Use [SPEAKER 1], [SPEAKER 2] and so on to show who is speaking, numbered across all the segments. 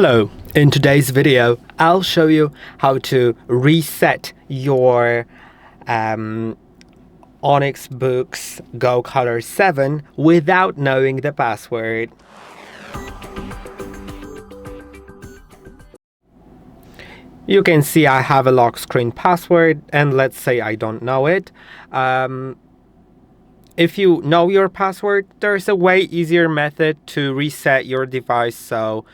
[SPEAKER 1] Hello, in today's video I'll show you how to reset your ONYX Boox Go Color 7 without knowing the password. You can see I have a lock screen password, and let's say I don't know it. If you know your password, there's a way easier method to reset your device, so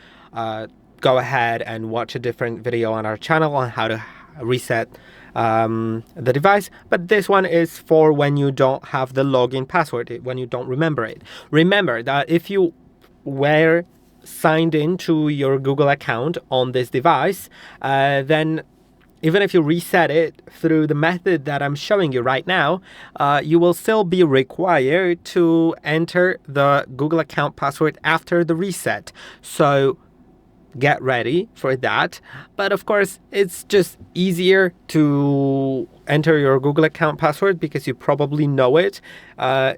[SPEAKER 1] go ahead and watch a different video on our channel on how to reset the device. But this one is for when you don't have the login password, when you don't remember it. Remember that if you were signed into your Google account on this device, then even if you reset it through the method that I'm showing you right now, you will still be required to enter the Google account password after the reset. So get ready for that. But of course, it's just easier to enter your Google account password because you probably know it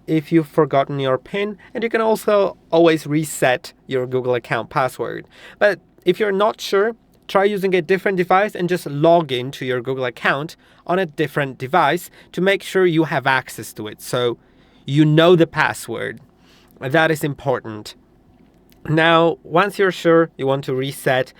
[SPEAKER 1] if you've forgotten your PIN, and you can also always reset your Google account password. But if you're not sure, try using a different device and just log in to your Google account on a different device to make sure you have access to it, so you know the password. That is important. Now, once you're sure you want to reset,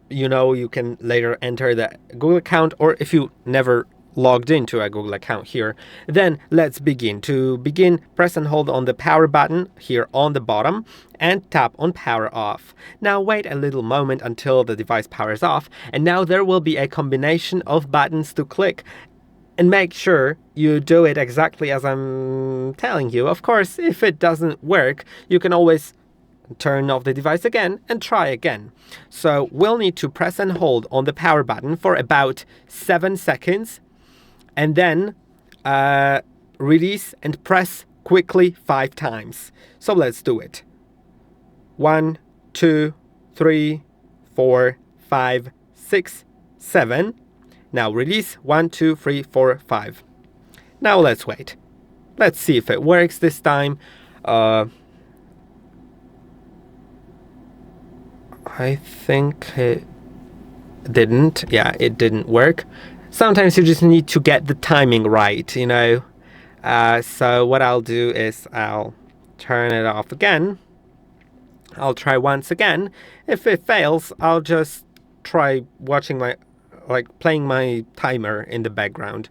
[SPEAKER 1] you can later enter the Google account, or if you never logged into a Google account here, then let's begin. To begin, press and hold on the power button here on the bottom and tap on power off. Now wait a little moment until the device powers off, and now there will be a combination of buttons to click, and make sure you do it exactly as I'm telling you. Of course, if it doesn't work, you can always turn off the device again and try again. So we'll need to press and hold on the power button for about 7 seconds, and then release and press quickly 5 times. So let's do it. 1, 2, 3, 4, 5, 6, 7. Now release. 1, 2, 3, 4, 5. Now let's wait. Let's see if it works this time. I think it didn't. Yeah, it didn't work. Sometimes you just need to get the timing right, So what I'll do is I'll turn it off again. I'll try once again. If it fails, I'll just try watching playing my timer in the background,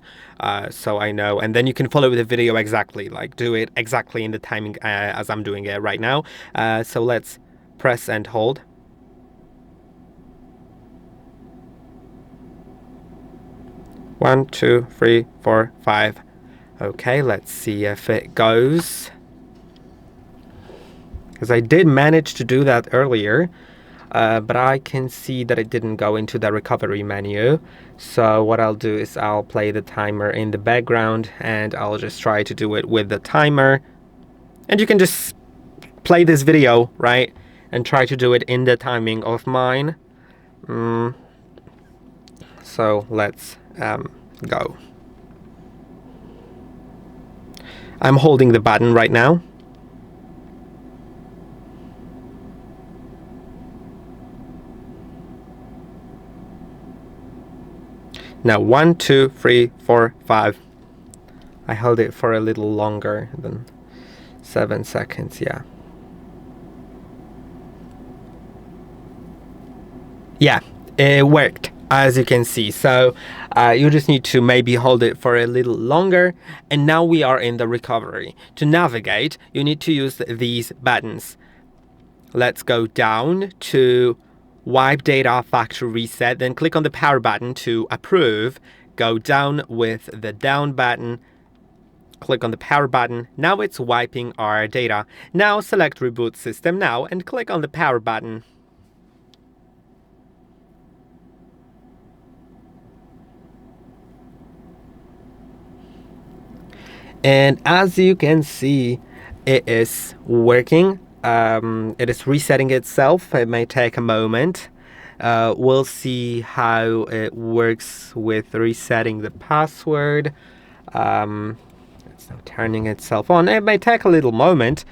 [SPEAKER 1] so I know. And then you can follow the video exactly, do it exactly in the timing as I'm doing it right now. So let's press and hold. One, 2, 3, 4, 5. Okay, let's see if it goes. Because I did manage to do that earlier, but I can see that it didn't go into the recovery menu. So what I'll do is I'll play the timer in the background, and I'll just try to do it with the timer. And you can just play this video, right? And try to do it in the timing of mine. So let's go. I'm holding the button right now. Now 1, 2, 3, 4, 5. I held it for a little longer than 7 seconds, yeah. Yeah, it worked, as you can see. So you just need to maybe hold it for a little longer. And now we are in the recovery. To navigate, you need to use these buttons. Let's go down to wipe data factory reset, then click on the power button to approve. Go down with the down button, click on the power button. Now it's wiping our data. Now select reboot system now and click on the power button. And as you can see, it is working. It is resetting itself. It may take a moment. We'll see how it works with resetting the password. It's now turning itself on. It may take a little moment.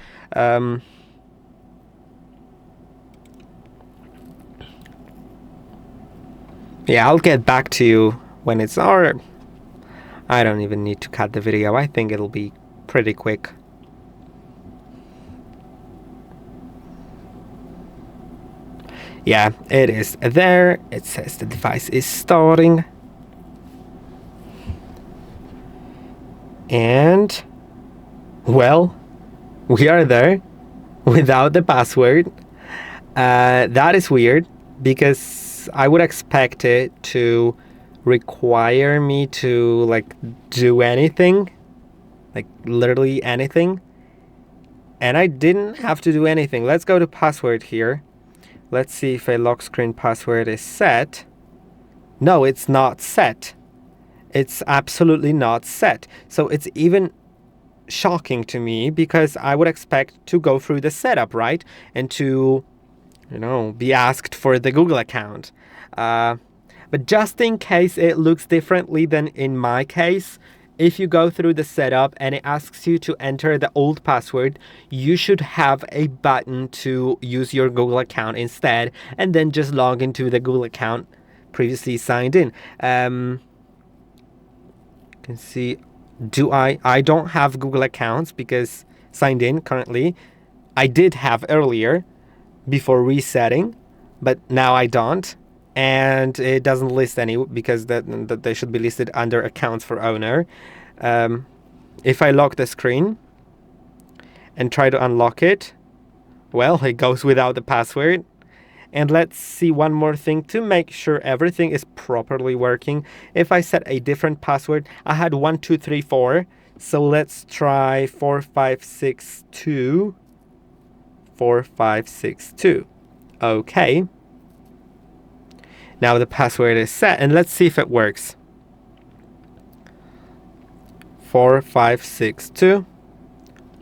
[SPEAKER 1] Yeah, I'll get back to you when it's, or I don't even need to cut the video. I think it'll be pretty quick. Yeah, it is there. It says the device is starting. And, well, we are there without the password. That is weird because I would expect it to require me to like do anything, like literally anything. And I didn't have to do anything. Let's go to password here. Let's see if a lock screen password is set. No, it's not set. It's absolutely not set. So it's even shocking to me because I would expect to go through the setup, right? And to, be asked for the Google account. But just in case it looks differently than in my case, if you go through the setup and it asks you to enter the old password, you should have a button to use your Google account instead, and then just log into the Google account previously signed in. You can see, I don't have Google accounts because signed in currently. I did have earlier before resetting, but now I don't. And it doesn't list any because that they should be listed under accounts for owner. If I lock the screen and try to unlock it, well, it goes without the password. And let's see one more thing to make sure everything is properly working. If I set a different password, I had 1234. So let's try 4562. 4562. Okay. Now the password is set, and let's see if it works. 4562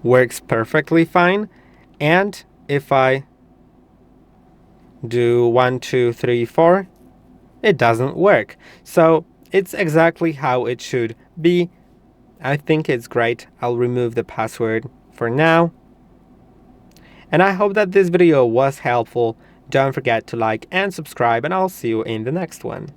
[SPEAKER 1] works perfectly fine. And if I do 1234, it doesn't work. So it's exactly how it should be. I think it's great. I'll remove the password for now. And I hope that this video was helpful. Don't forget to like and subscribe, and I'll see you in the next one.